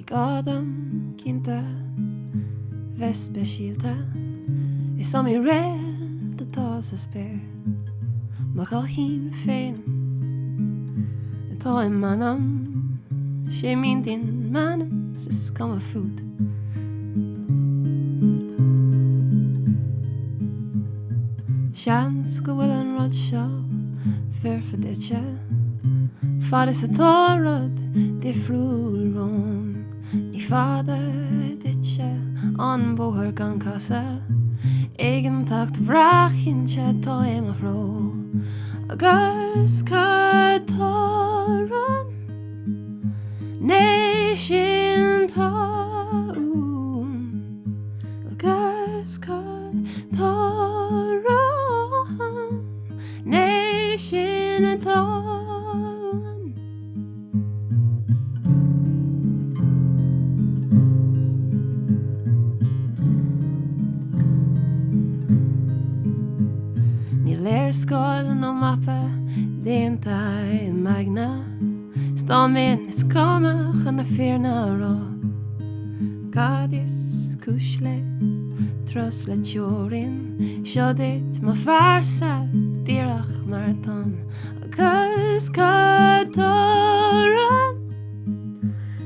Gadam cinnte vespe síalta is som I réad atá sa spéir má gá hín féin atá I manam sé mín manam sa scam a fút Seans go bhfuil an rud seo fearfadite fad is atá rud difriúil rom Ní fada ditse an bóthar gan casa Éigen tacht bhrachinse tá Emma fró agus cadtáram né sin táúm agus cadtáram né sin táúm Scoil no mappa déanta I magna Stamin is comach an na fearna rá Gadis cúsle Thuras le teorin Siodit ma farsa Dearg mar tom Agus cadtáran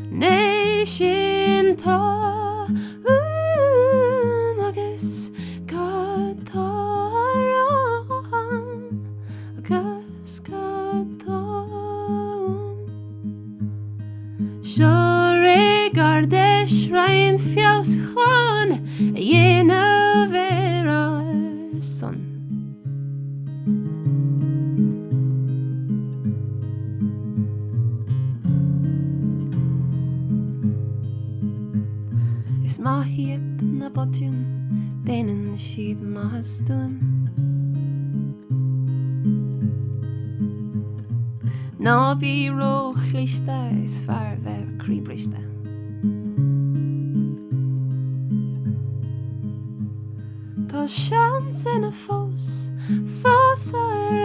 Né sin tá agus Sure gardesh rain fiaus chan Yena vera son Is ma hiet na botun Denen sied ma hastun Ná bí róchliste is fear bheith críbriste. Tá seans ina fós a